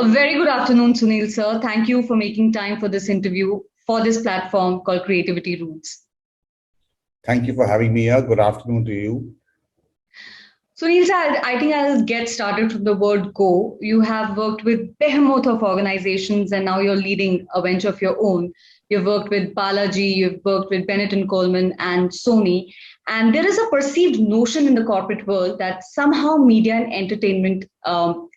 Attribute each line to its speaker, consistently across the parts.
Speaker 1: A very good afternoon, Sunil sir. Thank you for making time for this interview for this platform called Creativity Roots.
Speaker 2: Thank you for having me here. Good afternoon to you.
Speaker 1: Sunil sir, I think I'll get started from the word go. You have worked with behemoth of organizations and now you're leading a venture of your own. You've worked with Balaji, you've worked with Bennett and Coleman and Sony. And there is a perceived notion in the corporate world that somehow media and entertainment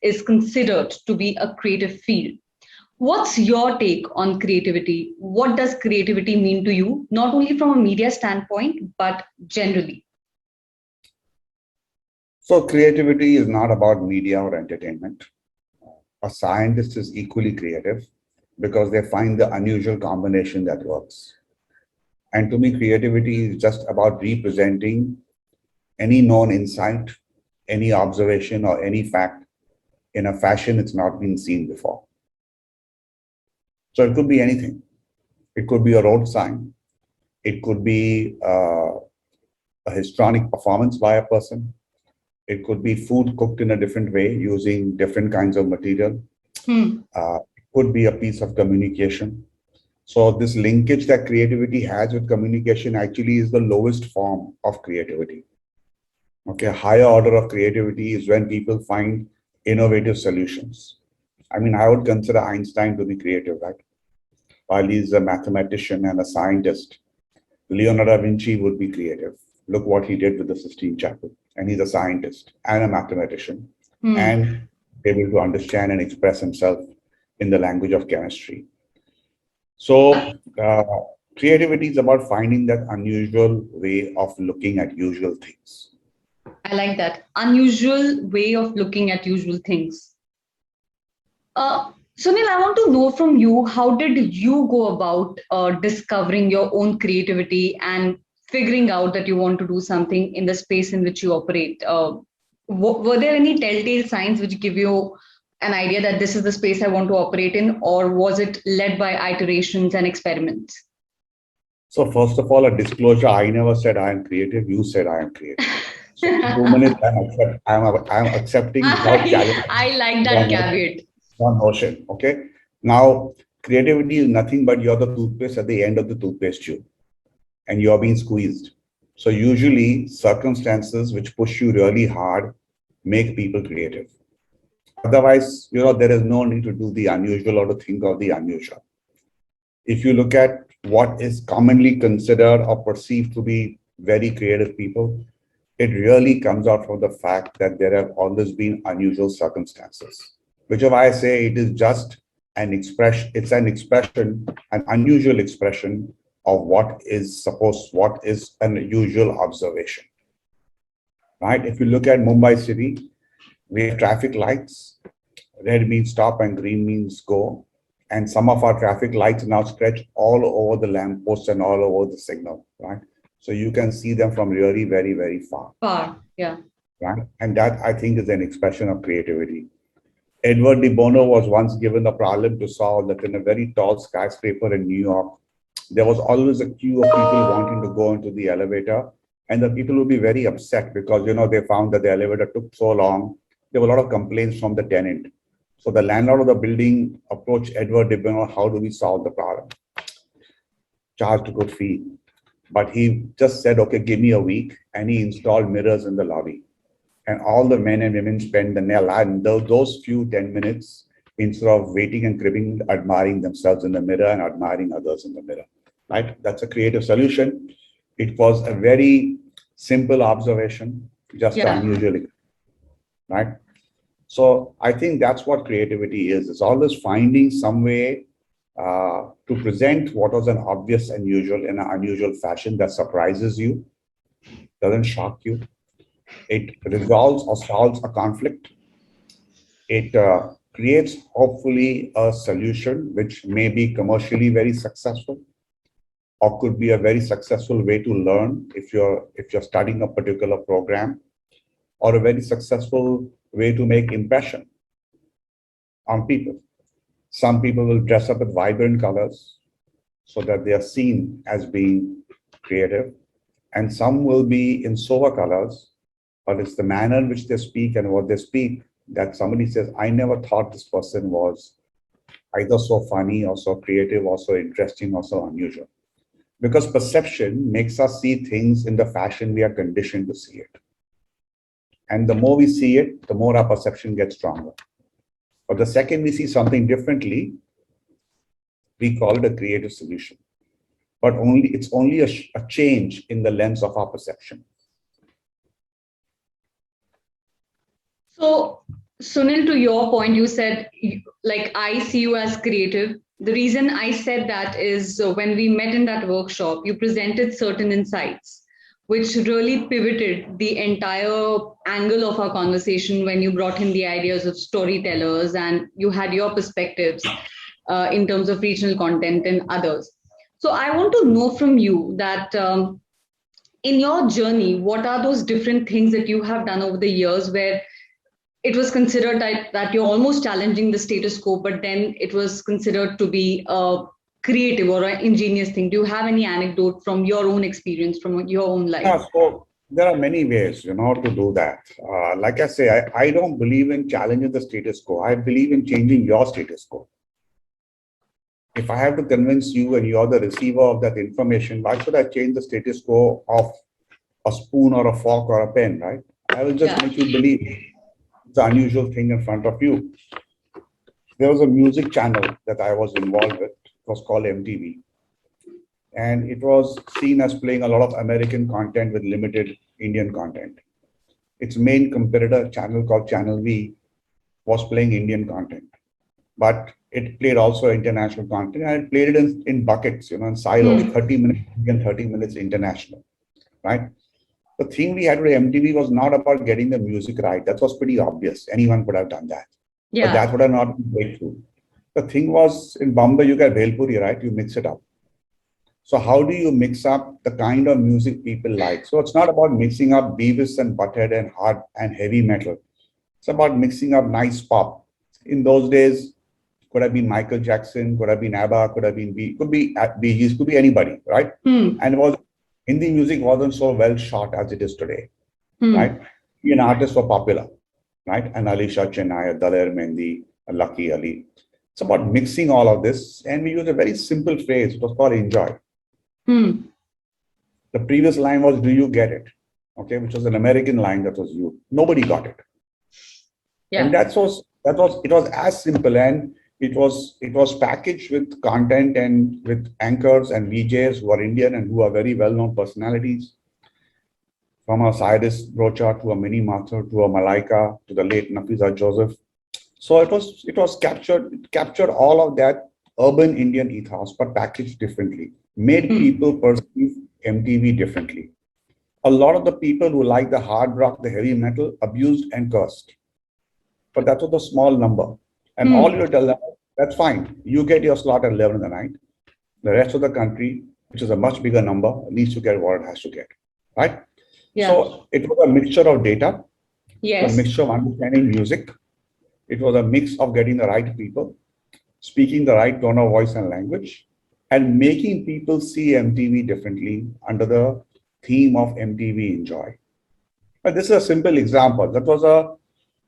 Speaker 1: is considered to be a creative field. What's your take on creativity? What does creativity mean to you, not only from a media standpoint, but generally?
Speaker 2: So, creativity is not about media or entertainment. A scientist is equally creative because they find the unusual combination that works. And to me, creativity is just about representing any known insight, any observation, or any fact in a fashion it's not been seen before. So, it could be anything. It could be a road sign. It could be a histrionic performance by a person. It could be food cooked in a different way using different kinds of material. It could be a piece of communication. So this linkage that creativity has with communication actually is the lowest form of creativity. Okay, a higher order of creativity is when people find innovative solutions. I mean, I would consider Einstein to be creative, right? While he's a mathematician and a scientist, Leonardo da Vinci would be creative. Look what he did with the Sistine Chapel. And he's a scientist and a mathematician and able to understand and express himself in the language of chemistry. So creativity is about finding that unusual way of looking at usual things.
Speaker 1: I like that. Unusual way of looking at usual things. Sunil, I want to know from you, how did you go about discovering your own creativity and figuring out that you want to do something in the space in which you operate? Were there any telltale signs which give you an idea that this is the space I want to operate in, or was it led by iterations and experiments?
Speaker 2: So first of all, a disclosure, I never said I am creative, you said I am creative. So 2 minutes, I'm accepting without challenge.
Speaker 1: I like that caveat.
Speaker 2: One notion, okay? Now, creativity is nothing but you're the toothpaste at the end of the toothpaste tube and you're being squeezed. So usually circumstances which push you really hard make people creative. Otherwise, there is no need to do the unusual or to think of the unusual. If you look at what is commonly considered or perceived to be very creative people, it really comes out from the fact that there have always been unusual circumstances, which is why I say it is just an expression, an unusual expression of what is an usual observation, right? If you look at Mumbai city, we have traffic lights. Red means stop and green means go. And some of our traffic lights now stretch all over the lampposts and all over the signal, right? So you can see them from really very, very far.
Speaker 1: Far, yeah.
Speaker 2: Right? And that, I think, is an expression of creativity. Edward de Bono was once given a problem to solve that in a very tall skyscraper in New York, there was always a queue of people wanting to go into the elevator. And the people would be very upset because, they found that the elevator took so long. There were a lot of complaints from the tenant. So the landlord of the building approached Edward de Bono, how do we solve the problem? Charged a good fee. But he just said, okay, give me a week. And he installed mirrors in the lobby. And all the men and women spend those few 10 minutes instead of waiting and cribbing, admiring themselves in the mirror and admiring others in the mirror, right? That's a creative solution. It was a very simple observation, just unusual, right? So I think that's what creativity is. It's always finding some way to present what was an obvious and usual in an unusual fashion that surprises you, doesn't shock you. It resolves or solves a conflict. It creates, hopefully, a solution which may be commercially very successful or could be a very successful way to learn if you're studying a particular program, or a very successful way to make impression on people. Some people will dress up with vibrant colors so that they are seen as being creative, and some will be in sober colors, but it's the manner in which they speak and what they speak that somebody says, I never thought this person was either so funny or so creative or so interesting or so unusual. Because perception makes us see things in the fashion we are conditioned to see it. And the more we see it, the more our perception gets stronger. But the second we see something differently, we call it a creative solution. But it's only a change in the lens of our perception.
Speaker 1: So, Sunil, to your point, you said, like, I see you as creative. The reason I said that is when we met in that workshop, you presented certain insights, which really pivoted the entire angle of our conversation when you brought in the ideas of storytellers and you had your perspectives in terms of regional content and others. So, I want to know from you that in your journey, what are those different things that you have done over the years where it was considered that you're almost challenging the status quo, but then it was considered to be a creative or an ingenious thing? Do you have any anecdote from your own experience, from your own life?
Speaker 2: Yeah, so there are many ways, to do that. Like I say, I don't believe in challenging the status quo. I believe in changing your status quo. If I have to convince you and you're the receiver of that information, why should I change the status quo of a spoon or a fork or a pen, right? I will just make you believe the unusual thing in front of you. There was a music channel that I was involved with. It was called MTV. And it was seen as playing a lot of American content with limited Indian content. Its main competitor channel called Channel V was playing Indian content, but it played also international content, and it played it in buckets, in silos, 30 minutes Indian, 30 minutes international, right? The thing we had with MTV was not about getting the music right. That was pretty obvious. Anyone could have done that. But that would have not been breakthrough. The thing was, in Bombay, you get Bhelpuri, right? You mix it up. So how do you mix up the kind of music people like? So it's not about mixing up Beavis and Butthead and hard and heavy metal. It's about mixing up nice pop. In those days, could have been Michael Jackson, could have been ABBA, could have been could be Bee Gees, could be anybody, right? And Hindi music wasn't so well shot as it is today, right? Indian artists were popular, right? And Alisha Chennai, Daler Mendi, Lucky Ali. It's about mixing all of this, and we use a very simple phrase. It was called enjoy. The previous line was, "Do you get it?" Okay, which was an American line that was used. Nobody got it. Yeah. And it was as simple, and it was packaged with content and with anchors and VJs who are Indian and who are very well-known personalities, from a Cyrus Brocha to a Minnie Mathur to a Malaika to the late Nafisa Joseph. So it was captured all of that urban Indian ethos, but packaged differently, made people perceive MTV differently. A lot of the people who like the hard rock, the heavy metal, abused and cursed. But that was a small number. And all you tell them, that's fine. You get your slot at 11 in the night. The rest of the country, which is a much bigger number, needs to get what it has to get. Right? Yeah. So it was a mixture of data, a mixture of understanding music. It was a mix of getting the right people, speaking the right tone of voice and language, and making people see MTV differently under the theme of MTV Enjoy. But this is a simple example. That was a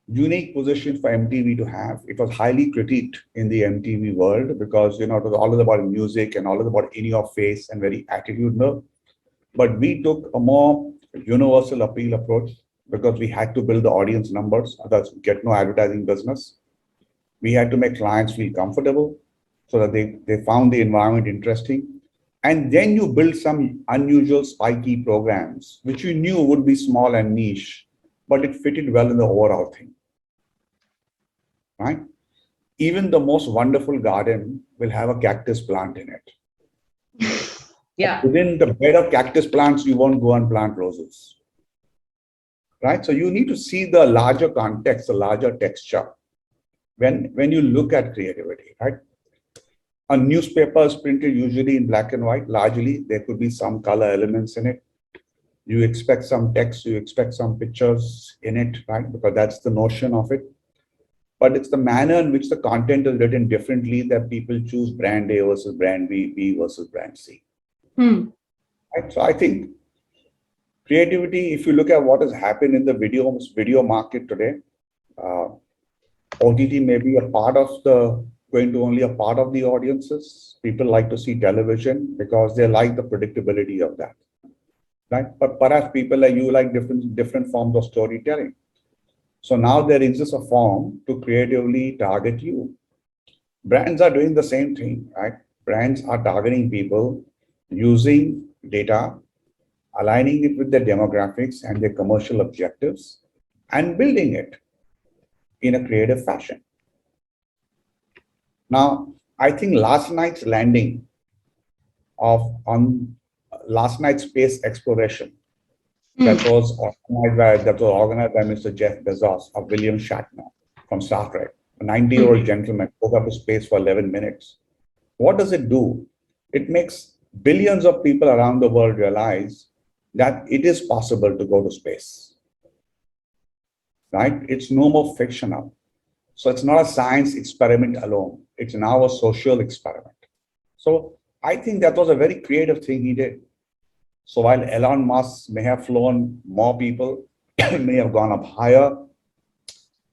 Speaker 2: unique position for MTV to have. It was highly critiqued in the MTV world because, it was all about music and all about in your face and very attitudinal. But we took a more universal appeal approach because we had to build the audience numbers, otherwise get no advertising business. We had to make clients feel comfortable so that they found the environment interesting. And then you build some unusual spiky programs, which you knew would be small and niche, but it fitted well in the overall thing, right? Even the most wonderful garden will have a cactus plant in it. Yeah. But within the bed of cactus plants, you won't go and plant roses, right? So you need to see the larger context, the larger texture when you look at creativity, right? A newspaper is printed usually in black and white. Largely, there could be some color elements in it. You expect some text, you expect some pictures in it, right? Because that's the notion of it. But it's the manner in which the content is written differently that people choose brand A versus brand B versus brand C. Right? So I think creativity, if you look at what has happened in the video market today, OTT may be going to only a part of the audiences. People like to see television because they like the predictability of that, right? But perhaps people like you like different forms of storytelling. So now there exists a form to creatively target you. Brands are doing the same thing, right? Brands are targeting people using data, aligning it with their demographics and their commercial objectives, and building it in a creative fashion. Now, I think on last night's space exploration
Speaker 1: Hmm.
Speaker 2: that was organized by Mr. Jeff Bezos of William Shatner from Star Trek. A 90-year-old gentleman woke up to space for 11 minutes. What does it do? It makes billions of people around the world realize that it is possible to go to space, right? It's no more fictional. So it's not a science experiment alone. It's now a social experiment. So I think that was a very creative thing he did. So while Elon Musk may have flown more people, may have gone up higher,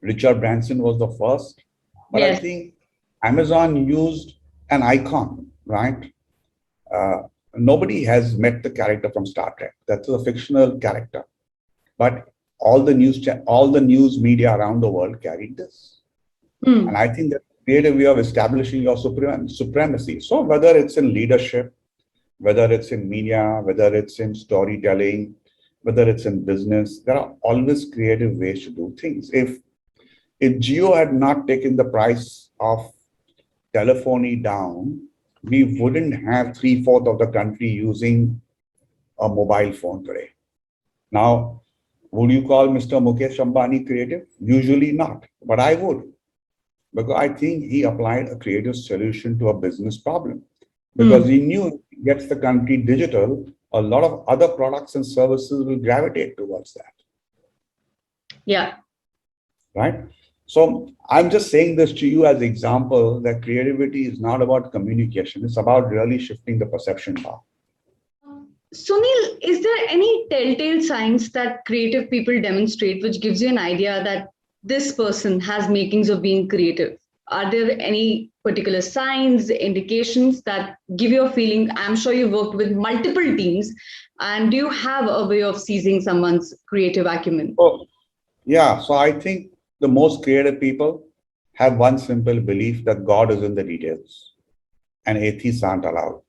Speaker 2: Richard Branson was the first. But I
Speaker 1: Yes.
Speaker 2: think Amazon used an icon, right? Nobody has met the character from Star Trek. That's a fictional character. But all the news media around the world carried this.
Speaker 1: Hmm.
Speaker 2: And I think that's a creative way of establishing your supremacy. So whether it's in leadership, whether it's in media, whether it's in storytelling, whether it's in business, there are always creative ways to do things. If Geo had not taken the price of telephony down, we wouldn't have three-fourths of the country using a mobile phone today. Now, would you call Mr. Mukesh Ambani creative? Usually not, but I would, because I think he applied a creative solution to a business problem. Because he knew if he gets the country digital, a lot of other products and services will gravitate towards that,
Speaker 1: Yeah.
Speaker 2: right? So I'm just saying this to you as an example that creativity is not about communication. It's about really shifting the perception bar.
Speaker 1: Sunil, is there any telltale signs that creative people demonstrate which gives you an idea that this person has makings of being creative? Are there any particular signs, indications that give you a feeling? I'm sure you've worked with multiple teams, and do you have a way of seizing someone's creative acumen?
Speaker 2: Oh, yeah. So I think the most creative people have one simple belief that God is in the details and atheists aren't allowed.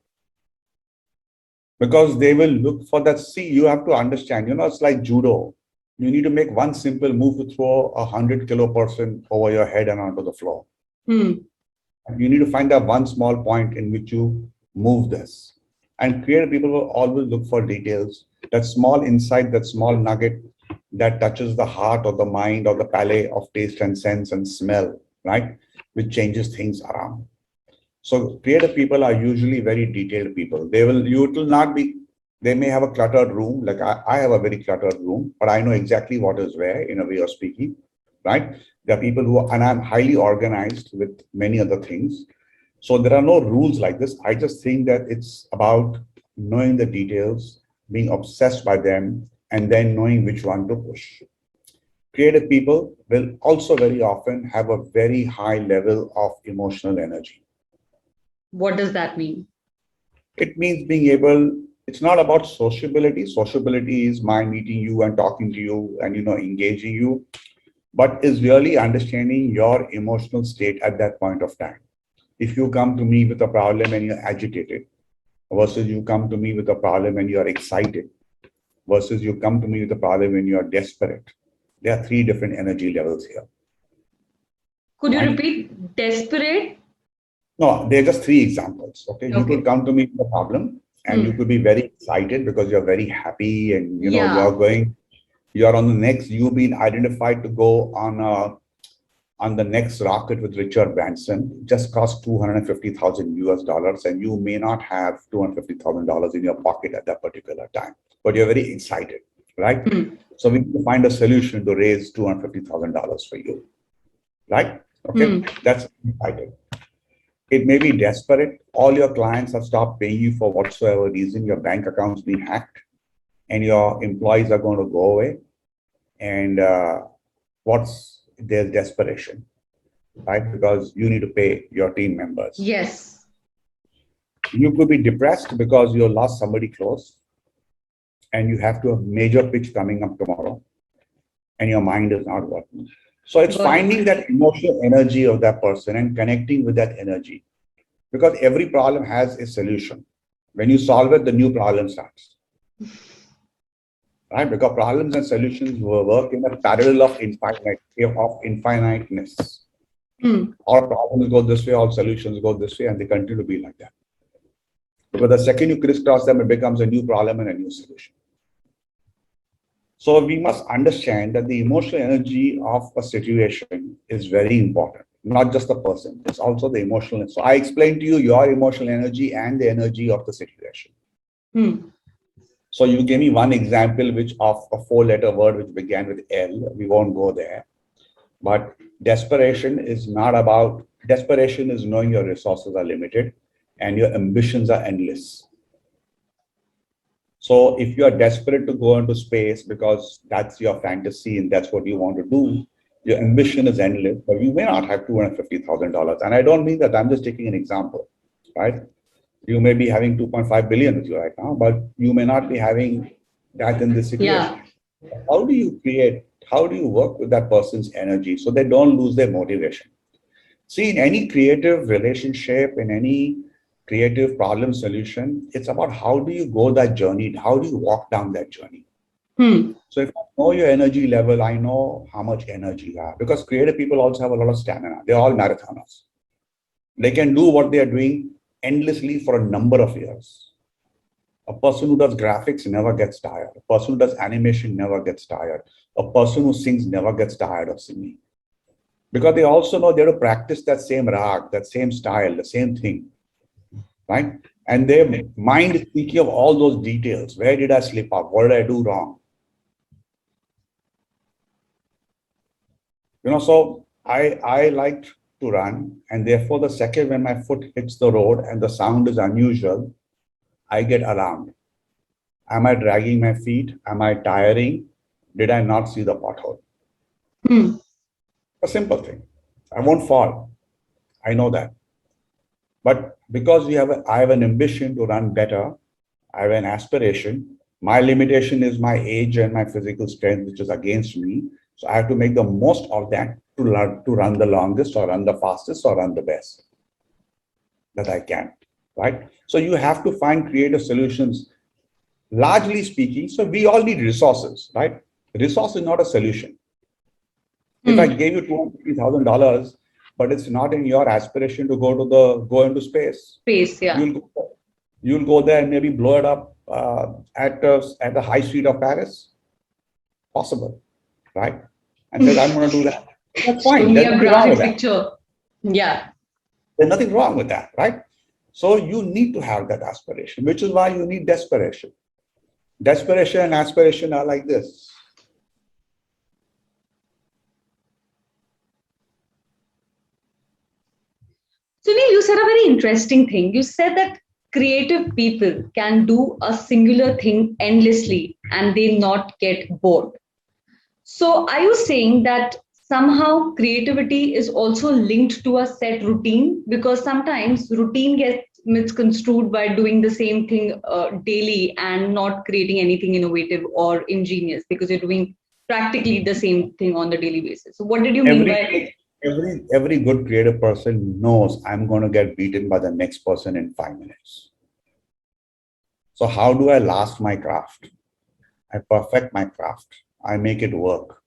Speaker 2: Because they will look for that. See, you have to understand, it's like judo. You need to make one simple move to throw 100-kilo person over your head and onto the floor.
Speaker 1: Hmm.
Speaker 2: You need to find that one small point in which you move this. And creative people will always look for details, that small insight, that small nugget that touches the heart or the mind or the palate of taste and sense and smell, right? Which changes things around. So creative people are usually very detailed people. They may have a cluttered room. Like I have a very cluttered room, but I know exactly what is where in a way of speaking, right? There are people and I'm highly organized with many other things. So there are no rules like this. I just think that it's about knowing the details, being obsessed by them, and then knowing which one to push. Creative people will also very often have a very high level of emotional energy.
Speaker 1: What does that mean?
Speaker 2: It means it's not about sociability. Sociability is my meeting you and talking to you and, engaging you, but is really understanding your emotional state at that point of time. If you come to me with a problem and you're agitated versus you come to me with a problem and you're excited versus you come to me with a problem when you're desperate. There are three different energy levels here.
Speaker 1: Could you
Speaker 2: Right?
Speaker 1: repeat desperate?
Speaker 2: No, they're just three examples. Okay. You
Speaker 1: Okay.
Speaker 2: could come to me with a problem and you could be very excited because you're very happy and
Speaker 1: Yeah.
Speaker 2: you're on the next, you've been identified to go on the next rocket with Richard Branson. It just cost 250,000 US dollars, and you may not have $250,000 in your pocket at that particular time, but you're very excited, right? So we need to find a solution to raise $250,000 for you, right? Okay, that's excited. It may be desperate. All your clients have stopped paying you for whatsoever reason. Your bank account's been hacked, and your employees are going to go away. And there's desperation. right? Because you need to pay your team members.
Speaker 1: Yes.
Speaker 2: You could be depressed because you lost somebody close and you have to have major pitch coming up tomorrow and your mind is not working. So it's
Speaker 1: Got it.
Speaker 2: finding that emotional energy of that person and connecting with that energy, because every problem has a solution. When you solve it, the new problem starts, right? Because problems and solutions will work in a parallel of infiniteness. All problems go this way, all solutions go this way, and they continue to be like that. Because the second you crisscross them, it becomes a new problem and a new solution. So we must understand that the emotional energy of a situation is very important, not just the person, it's also the emotional. So I explained to you your emotional energy and the energy of the situation. So you gave me one example which of a 4-letter word which began with L. We won't go there. But desperation is knowing your resources are limited and your ambitions are endless. So if you are desperate to go into space because that's your fantasy and that's what you want to do, your ambition is endless, but you may not have $250,000. And I don't mean that, I'm just taking an example, right? You may be having 2.5 billion with you right now, but you may not be having that in this situation. Yeah. How do you work with that person's energy so they don't lose their motivation? See, in any creative relationship, in any creative problem solution, it's about how do you go that journey? How do you walk down that journey? So if I know your energy level, I know how much energy you have. Because creative people also have a lot of stamina. They're all marathoners. They can do what they are doing endlessly for a number of years. A person who does graphics never gets tired. A person who does animation never gets tired. A person who sings never gets tired of singing. Because they also know they have to practice that same rag, that same style, the same thing, right? And their mind is thinking of all those details. Where did I slip up? What did I do wrong? So I like to run, and therefore the second when my foot hits the road and the sound is unusual, I get alarmed. Am I dragging my feet? Am I tiring? Did I not see the pothole? A simple thing. I won't fall. I know that. But because I have an ambition to run better, I have an aspiration. My limitation is my age and my physical strength, which is against me. So I have to make the most of that to run the longest or run the fastest or run the best that I can, right? So you have to find creative solutions, largely speaking. So we all need resources, right? Resource is not a solution. If I gave you $250,000, but it's not in your aspiration to go into space.
Speaker 1: Yeah.
Speaker 2: You'll go there and maybe blow it up at the high street of Paris. Possible, right? And said, I'm going to do that. That's fine. There's nothing wrong with that.
Speaker 1: Yeah.
Speaker 2: There's nothing wrong with that, right? So you need to have that aspiration, which is why you need desperation. Desperation and aspiration are like this.
Speaker 1: Sunil, you said a very interesting thing. You said that creative people can do a singular thing endlessly and they not get bored. So are you saying that somehow creativity is also linked to a set routine? Because sometimes routine gets misconstrued by doing the same thing daily and not creating anything innovative or ingenious because you're doing practically the same thing on the daily basis. So what did you mean by...
Speaker 2: Every good creative person knows I'm going to get beaten by the next person in 5 minutes. So how do I last my craft? I perfect my craft. I make it work.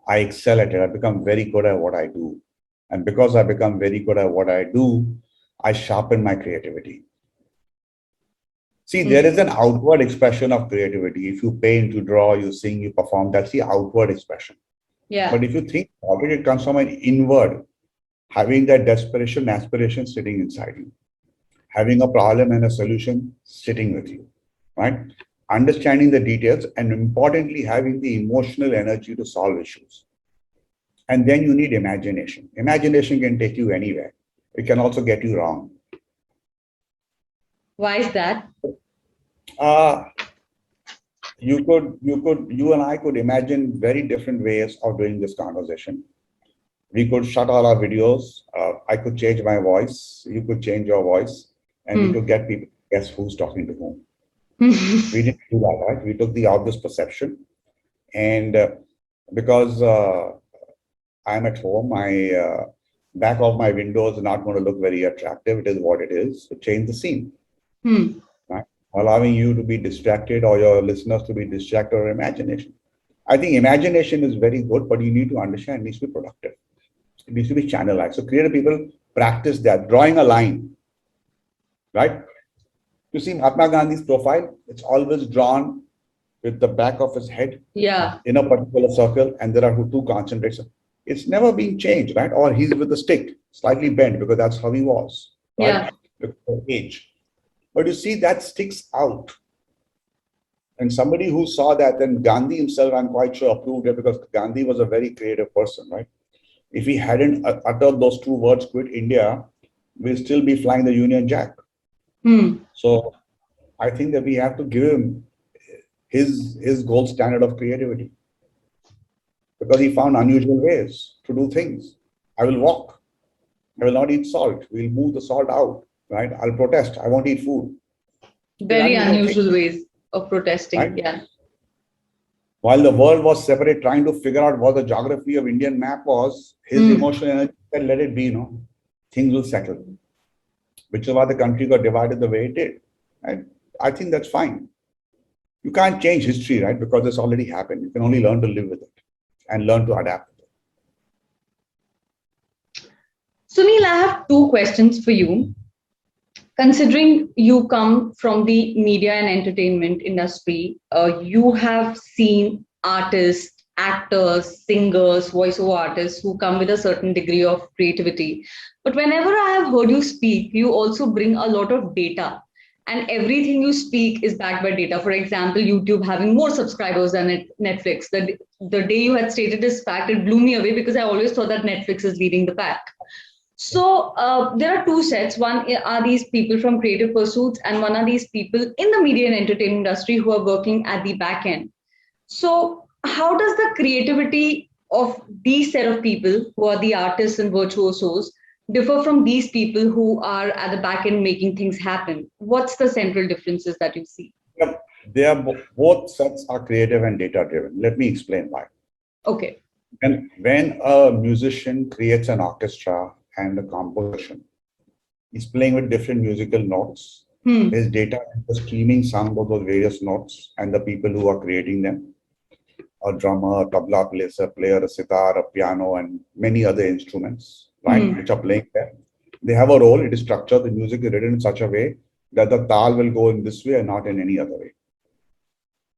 Speaker 2: I excel at it. I become very good at what I do. And because I become very good at what I do, I sharpen my creativity. See, there is an outward expression of creativity. If you paint, you draw, you sing, you perform, that's the outward expression.
Speaker 1: Yeah.
Speaker 2: But if you think about it, it comes from an inward, having that desperation, aspiration sitting inside you, having a problem and a solution sitting with you, right? Understanding the details and importantly, having the emotional energy to solve issues. And then you need imagination. Imagination can take you anywhere. It can also get you wrong.
Speaker 1: Why is that?
Speaker 2: You and I could imagine very different ways of doing this conversation. We could shut all our videos. I could change my voice. You could change your voice, and we could get people to guess who's talking to whom. We didn't do that, right? We took the obvious perception, and because I'm at home, my back of my window is not going to look very attractive. It is what it is. So change the scene, right? Allowing you to be distracted or your listeners to be distracted or imagination. I think imagination is very good, but you need to understand it needs to be productive. It needs to be channelized. So creative people practice that, drawing a line, right? You see Mahatma Gandhi's profile, it's always drawn with the back of his head in a particular circle, and there are two concentrations. It's never been changed, right? Or he's with a stick, slightly bent, because that's how he was, right? Because of age. But you see, that sticks out. And somebody who saw that, then Gandhi himself, I'm quite sure, approved it, because Gandhi was a very creative person, right? If he hadn't uttered those two words, quit India, we'll still be flying the Union Jack. So I think that we have to give him his gold standard of creativity, because he found unusual ways to do things. I will walk. I will not eat salt. We'll move the salt out, right? I'll protest. I won't eat food.
Speaker 1: Very unusual ways of protesting,
Speaker 2: right?
Speaker 1: Yeah.
Speaker 2: While the world was separate, trying to figure out what the geography of Indian map was, his emotional energy said, let it be, things will settle. Which is why the country got divided the way it did. And I think that's fine. You can't change history, right? Because it's already happened. You can only learn to live with it and learn to adapt.
Speaker 1: Sunil, I have two questions for you. Considering you come from the media and entertainment industry, you have seen artists, actors, singers, voiceover artists who come with a certain degree of creativity. But whenever I have heard you speak, you also bring a lot of data. And everything you speak is backed by data. For example, YouTube having more subscribers than Netflix. The day you had stated this fact, it blew me away, because I always thought that Netflix is leading the pack. So there are two sets. One are these people from creative pursuits, and one are these people in the media and entertainment industry who are working at the back end. So how does the creativity of these set of people, who are the artists and virtuosos, differ from these people who are at the back end making things happen? What's the central differences that you see?
Speaker 2: They are both sets are creative and data driven. Let me explain why.
Speaker 1: Okay.
Speaker 2: And when a musician creates an orchestra and a composition, he's playing with different musical notes. His data is the streaming sound of those various notes and the people who are creating them. A drummer, a tabla player, a sitar, a piano, and many other instruments, right, which are playing there. They have a role. It is structured. The music is written in such a way that the tal will go in this way and not in any other way,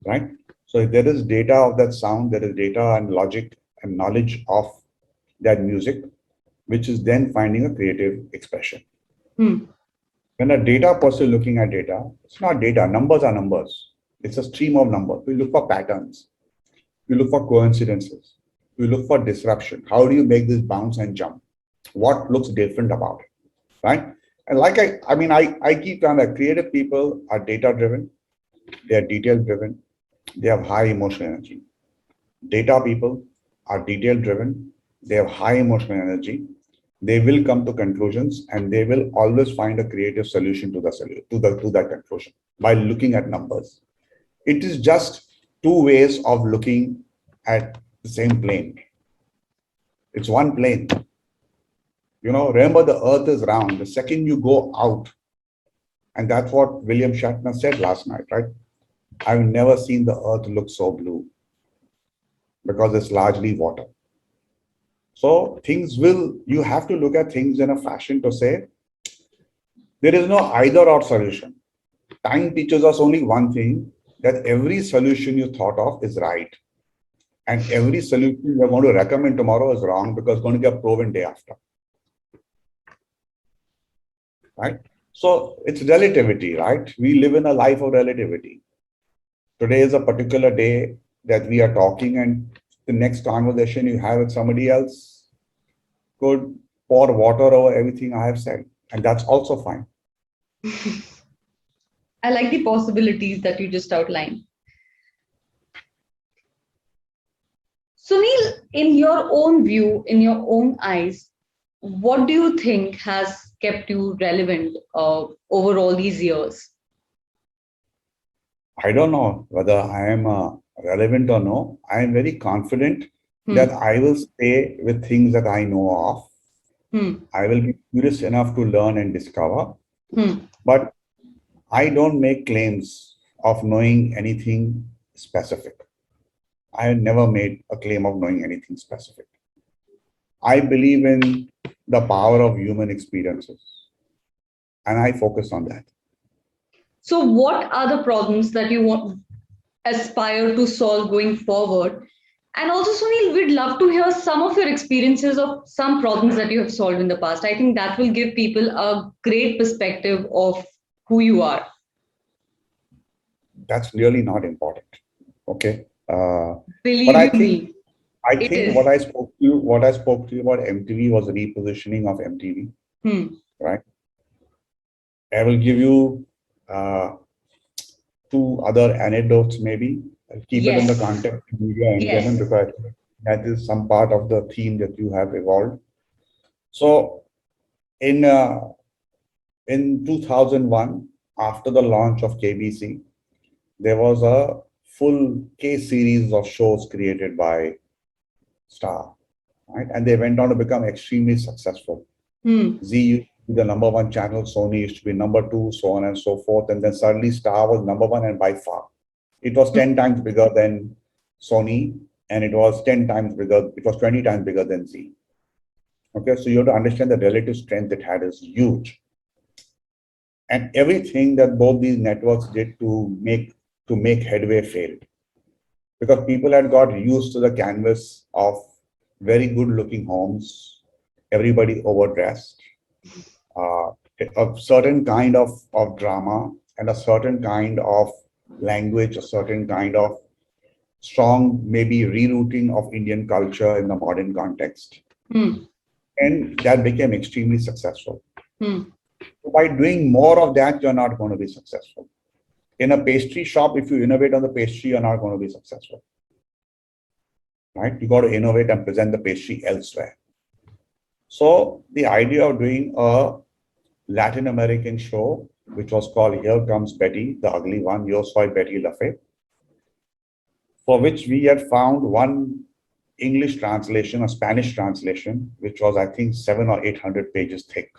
Speaker 2: right? So if there is data of that sound, there is data and logic and knowledge of that music, which is then finding a creative expression. When a data person looking at data, it's not data. Numbers are numbers. It's a stream of numbers. We look for patterns. We look for coincidences. We look for disruption. How do you make this bounce and jump? What looks different about it, right? And like I keep telling that creative people are data driven. They are detail driven. They have high emotional energy. Data people are detail driven. They have high emotional energy. They will come to conclusions, and they will always find a creative solution to that conclusion by looking at numbers. It is just two ways of looking at the same plane. It's one plane. Remember, the earth is round. The second you go out, and that's what William Shatner said last night, right? I've never seen the earth look so blue, because it's largely water. So you have to look at things in a fashion to say, there is no either or solution. Time teaches us only one thing, that every solution you thought of is right. And every solution you're going to recommend tomorrow is wrong, because it's going to get proven day after. Right? So it's relativity, right? We live in a life of relativity. Today is a particular day that we are talking, and the next conversation you have with somebody else could pour water over everything I have said. And that's also fine.
Speaker 1: I like the possibilities that you just outlined. Sunil, in your own view, in your own eyes, what do you think has kept you relevant over all these years?
Speaker 2: I don't know whether I am relevant or no. I am very confident that
Speaker 1: Hmm.
Speaker 2: I will stay with things that I know of.
Speaker 1: Hmm.
Speaker 2: I will be curious enough to learn and discover,
Speaker 1: Hmm.
Speaker 2: but I don't make claims of knowing anything specific. I have never made a claim of knowing anything specific. I believe in the power of human experiences, and I focus on that.
Speaker 1: So, what are the problems that you want aspire to solve going forward? And also, Sunil, we'd love to hear some of your experiences of some problems that you have solved in the past. I think that will give people a great perspective of who you are.
Speaker 2: That's really not important. Okay. But
Speaker 1: Believe
Speaker 2: I
Speaker 1: you
Speaker 2: think
Speaker 1: me,
Speaker 2: I
Speaker 1: it
Speaker 2: think
Speaker 1: is.
Speaker 2: what I spoke to you about MTV was repositioning of MTV,
Speaker 1: Hmm.
Speaker 2: right? I will give you uh, two other anecdotes, maybe. I'll keep it in the
Speaker 1: Yes.
Speaker 2: context of media in general
Speaker 1: Yes.
Speaker 2: because that is some part of the theme that you have evolved. So in uh, in 2001, after the launch of KBC, there was a full K series of shows created by Star, right? And they went on to become extremely successful.
Speaker 1: Hmm.
Speaker 2: Z used to be the number one channel, Sony used to be number two, so on and so forth. And then suddenly Star was number one, and by far. It was 10 times bigger than Sony, and it was 10 times bigger, it was 20 times bigger than Z. Okay, so you have to understand the relative strength it had is huge. And everything that both these networks did to make headway failed. Because people had got used to the canvas of very good looking homes, everybody overdressed, uh, a certain kind of drama and a certain kind of language, a certain kind of strong, maybe rerouting of Indian culture in the modern context.
Speaker 1: Hmm.
Speaker 2: And that became extremely successful.
Speaker 1: Hmm.
Speaker 2: So by doing more of that, you're not going to be successful. In a pastry shop, if you innovate on the pastry, you're not going to be successful. Right? You got to innovate and present the pastry elsewhere. So the idea of doing a Latin American show, which was called Here Comes Betty, the ugly one, Yo Soy Betty La Fe, for which we had found one English translation, a Spanish translation, which was, I think, 700 or 800 pages thick,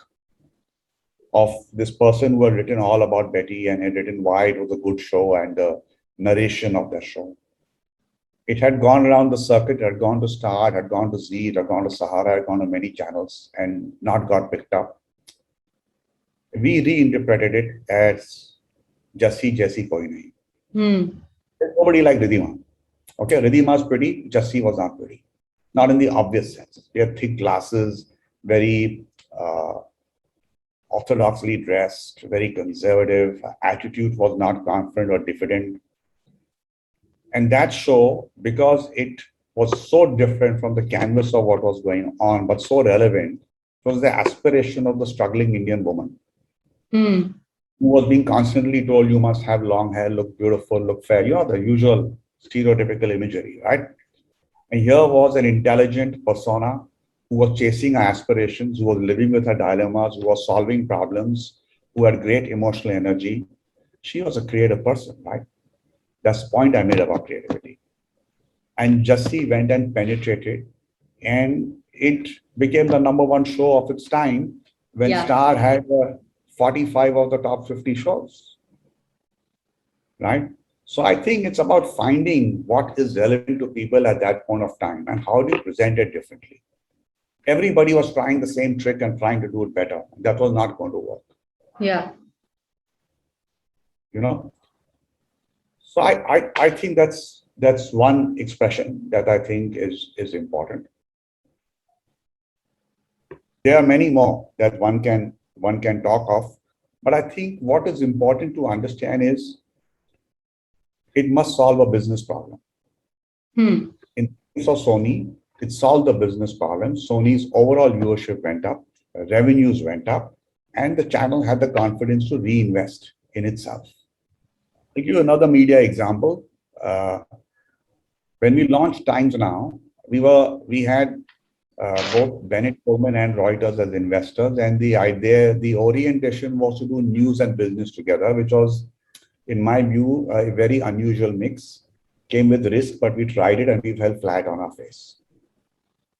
Speaker 2: of this person who had written all about Betty and had written why it was a good show and the narration of the show. It had gone around the circuit, it had gone to Star, it had gone to Z, it had gone to Sahara, it had gone to many channels and not got picked up. We reinterpreted it as Jessie Koi Nahi.
Speaker 1: Hmm.
Speaker 2: Nobody liked Ridhima. Okay, Ridhima was pretty, Jessie was not pretty. Not in the obvious sense. They had thick glasses, very orthodoxly dressed, very conservative. Attitude was not confident or diffident. And that show, because it was so different from the canvas of what was going on, but so relevant, was the aspiration of the struggling Indian woman
Speaker 1: Hmm.
Speaker 2: who was being constantly told, you must have long hair, look beautiful, look fair, the usual stereotypical imagery, right? And here was an intelligent persona who was chasing her aspirations, who was living with her dilemmas, who was solving problems, who had great emotional energy. She was a creative person, right? That's the point I made about creativity. And Jussie went and penetrated, and it became the number one show of its time when
Speaker 1: Yeah.
Speaker 2: Star had 45 of the top 50 shows, right? So I think it's about finding what is relevant to people at that point of time and how do you present it differently. Everybody was trying the same trick and trying to do it better. That was not going to work,
Speaker 1: Yeah.
Speaker 2: you know. So I think that's one expression that I think is important. There are many more that one can talk of, but I think what is important to understand is it must solve a business problem.
Speaker 1: Hmm.
Speaker 2: In the case of Sony, it solved the business problem. Sony's overall viewership went up, revenues went up, and the channel had the confidence to reinvest in itself. I'll give you another media example. When we launched Times Now, we had both Bennett Coleman and Reuters as investors, and the idea, the orientation was to do news and business together, which was, in my view, a very unusual mix. Came with risk, but we tried it and we fell flat on our face.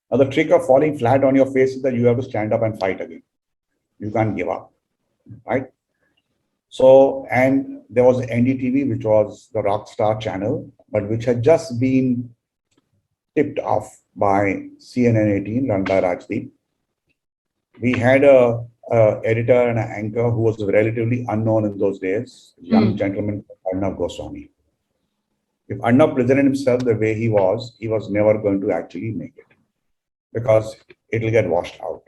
Speaker 2: Now, the trick of falling flat on your face is that you have to stand up and fight again. You can't give up, right? So, and there was NDTV, which was the Rockstar channel, but which had just been tipped off by CNN 18, run by Rajdeep. We had a editor and an anchor who was relatively unknown in those days, young gentleman, Arnab Goswami. If Arnab presented himself the way he was never going to actually make it because it'll get washed out.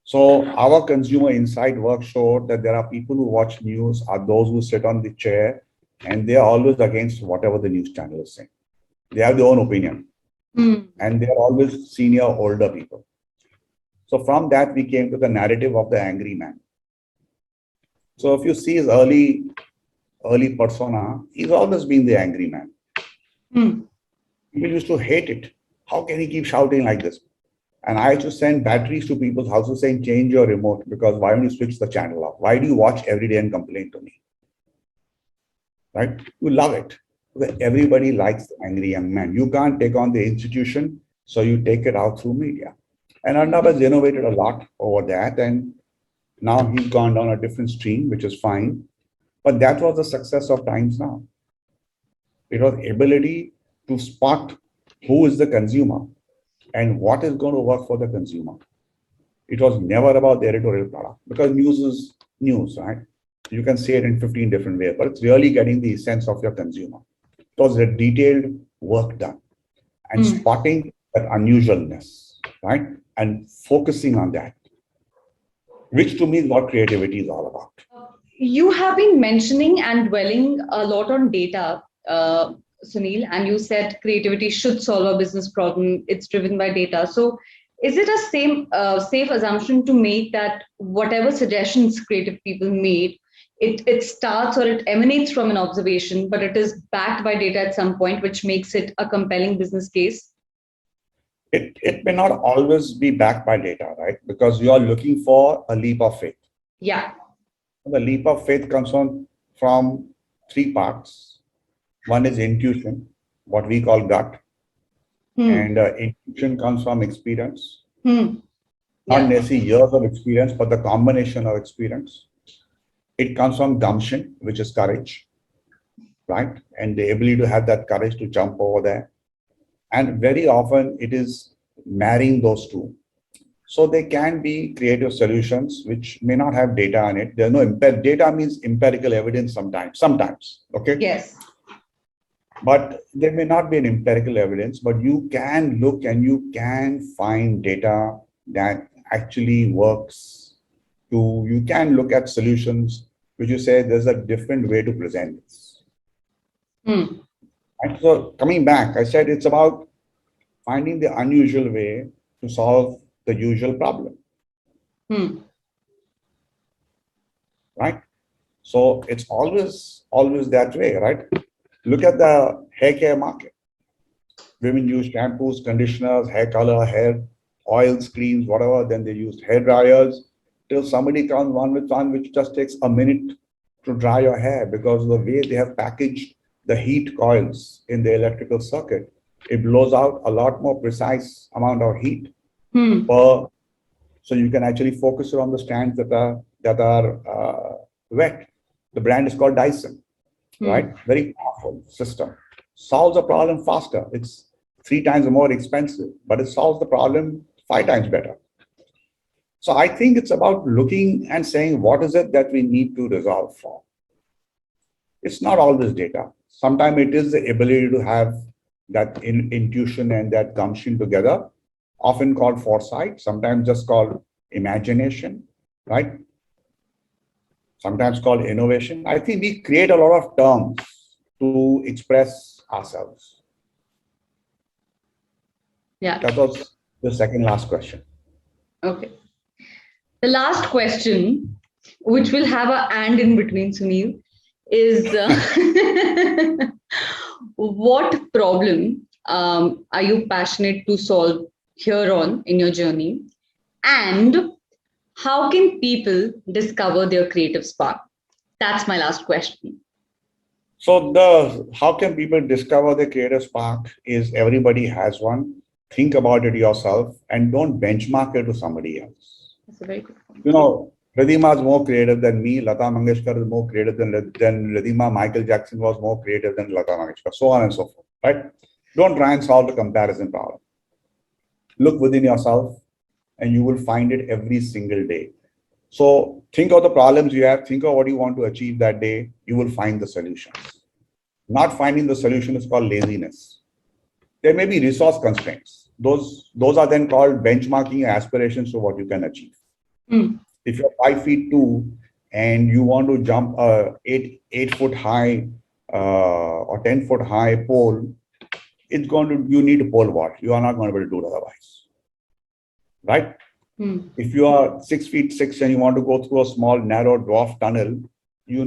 Speaker 2: So our consumer insight work showed that there are people who watch news are those who sit on the chair and they are always against whatever the news channel is saying. They have their own opinion and they are always senior, older people. So from that, we came to the narrative of the angry man. So if you see his early persona, he's always been the angry man. People used to hate it. How can he keep shouting like this? And I used to send batteries to people's houses saying, change your remote, because why don't you switch the channel off? Why do you watch every day and complain to me? Right? You love it. Everybody likes the angry young man. You can't take on the institution, so you take it out through media. And Arnab has innovated a lot over that. And now he's gone down a different stream, which is fine. But that was the success of Times Now. It was ability to spot who is the consumer and what is going to work for the consumer. It was never about the editorial product because news is news, right? You can say it in 15 different ways, but it's really getting the essence of your consumer. It was a detailed work done and spotting that unusualness, right? And focusing on that, which to me is what creativity is all about.
Speaker 1: You have been mentioning and dwelling a lot on data, Sunil, and you said creativity should solve a business problem. It's driven by data. So is it a safe assumption to make that whatever suggestions creative people made, it starts or it emanates from an observation, but it is backed by data at some point, which makes it a compelling business case?
Speaker 2: It may not always be backed by data, right? Because you are looking for a leap of faith.
Speaker 1: Yeah.
Speaker 2: The leap of faith comes from three parts. One is intuition, what we call gut. And intuition comes from experience. Not necessarily years of experience, but the combination of experience. It comes from gumption, which is courage, right? And the ability to have that courage to jump over there. And very often it is marrying those two. So they can be creative solutions which may not have data on it. There's no data means empirical evidence sometimes, okay?
Speaker 1: Yes.
Speaker 2: But there may not be an empirical evidence, but you can look and you can find data that actually works. You can look at solutions which you say there's a different way to present this. And so coming back, I said it's about finding the unusual way to solve the usual problem. Right? So it's always that way, right? Look at the hair care market. Women use shampoos, conditioners, hair color, hair oils, creams, whatever. Then they used hair dryers till somebody comes with one which just takes a minute to dry your hair because of the way they have packaged the heat coils in the electrical circuit. It blows out a lot more precise amount of heat so you can actually focus on the strands that are wet. The brand is called Dyson, right? Very powerful system. Solves the problem faster. It's 3 times more expensive, but it solves the problem 5 times better. So I think it's about looking and saying, what is it that we need to resolve for? It's not always data. Sometimes it is the ability to have that intuition and that gumption together, often called foresight, sometimes just called imagination, right? Sometimes called innovation. I think we create a lot of terms to express ourselves.
Speaker 1: Yeah.
Speaker 2: That was the second last question.
Speaker 1: Okay. The last question, which will have a and in between, Sunil, is what problem are you passionate to solve here on in your journey? And how can people discover their creative spark? That's my last question.
Speaker 2: So how can people discover their creative spark is everybody has one. Think about it yourself and don't benchmark it to somebody else.
Speaker 1: That's a very good point.
Speaker 2: You know, Ridhima is more creative than me. Lata Mangeshkar is more creative than Ridhima. Michael Jackson was more creative than Lata Mangeshkar. So on and so forth. Right? Don't try and solve the comparison problem. Look within yourself, and you will find it every single day. So think of the problems you have. Think of what you want to achieve that day. You will find the solutions. Not finding the solution is called laziness. There may be resource constraints. Those are then called benchmarking your aspirations to what you can achieve. If you're 5'2" and you want to jump a 8 foot high or 10 foot high pole, you need a pole vault. You are not going to be able to do it otherwise. Right? If you are 6'6" and you want to go through a small narrow dwarf tunnel, you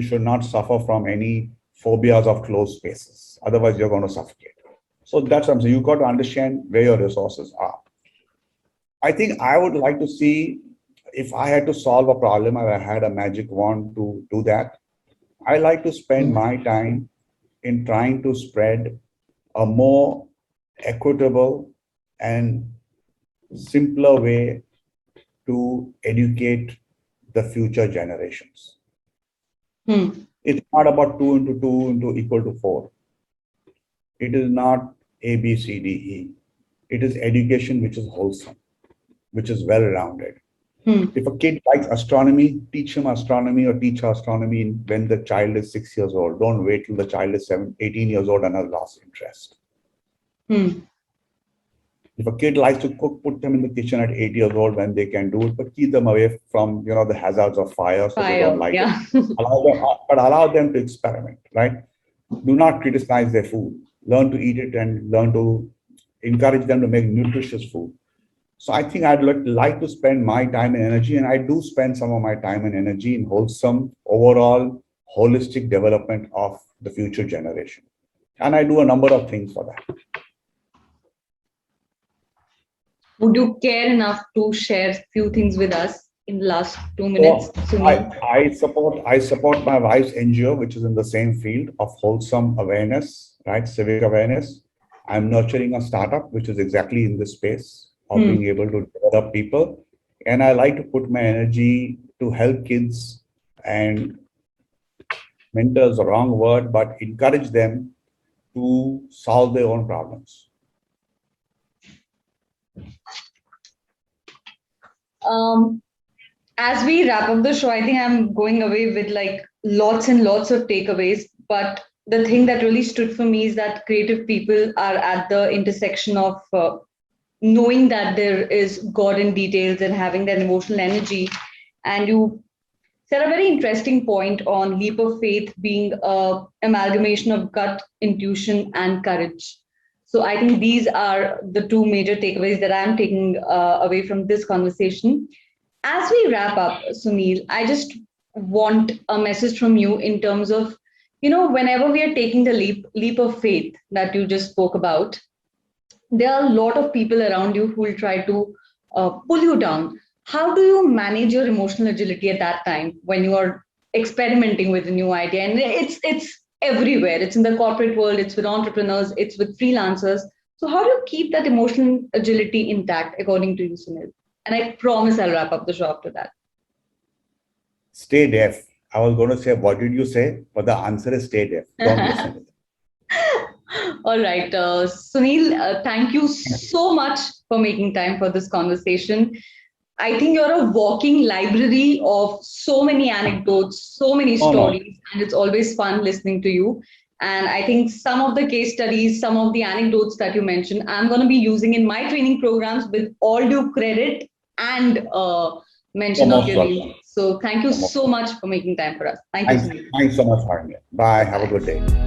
Speaker 2: should not suffer from any phobias of closed spaces. Otherwise, you're going to suffocate. So that's what I'm saying. You've got to understand where your resources are. I think I would like to see, if I had to solve a problem, I had a magic wand to do that. I like to spend my time in trying to spread a more equitable and simpler way to educate the future generations. It's not about 2 into 2 into equal to 4. It is not A, B, C, D, E. It is education which is wholesome, which is well-rounded. If a kid likes astronomy, teach him astronomy or teach her astronomy when the child is 6 years old. Don't wait till the child is 18 years old and has lost interest. If a kid likes to cook, put them in the kitchen at 8 years old when they can do it, but keep them away from the hazards of fire so they don't like it. Allow them to experiment, right? Do not criticize their food. Learn to eat it and learn to encourage them to make nutritious food. So I think I'd like to spend my time and energy, and I do spend some of my time and energy in wholesome, overall, holistic development of the future generation. And I do a number of things for that.
Speaker 1: Would you care enough to share a few things with us in the last 2 minutes?
Speaker 2: I support my wife's NGO, which is in the same field of wholesome awareness, right? Civic awareness. I'm nurturing a startup, which is exactly in this space of being able to develop people. And I like to put my energy to help kids and mentors, the wrong word, but encourage them to solve their own problems.
Speaker 1: As we wrap up the show, I think I'm going away with like lots and lots of takeaways. But the thing that really stood for me is that creative people are at the intersection of knowing that there is God in details and having that emotional energy. And you said a very interesting point on leap of faith being an amalgamation of gut, intuition, and courage. So I think these are the two major takeaways that I'm taking away from this conversation. As we wrap up, Sunil, I just want a message from you in terms of, whenever we are taking the leap of faith that you just spoke about, there are a lot of people around you who will try to pull you down. How do you manage your emotional agility at that time when you are experimenting with a new idea? And it's everywhere. It's in the corporate world, it's with entrepreneurs, it's with freelancers. So how do you keep that emotional agility intact, according to you, Sunil? And I promise I'll wrap up the show after that.
Speaker 2: Stay deaf. I was going to say, what did you say? But the answer is stay deaf. Don't listen to them.
Speaker 1: All right. Sunil, thank you so much for making time for this conversation. I think you're a walking library of so many anecdotes, so many stories, and it's always fun listening to you. And I think some of the case studies, some of the anecdotes that you mentioned, I'm going to be using in my training programs with all due credit and mention of your name. So thank you so much for making time for us. Thank you, Sunil.
Speaker 2: Thanks so much for having me. Bye. Have a good day.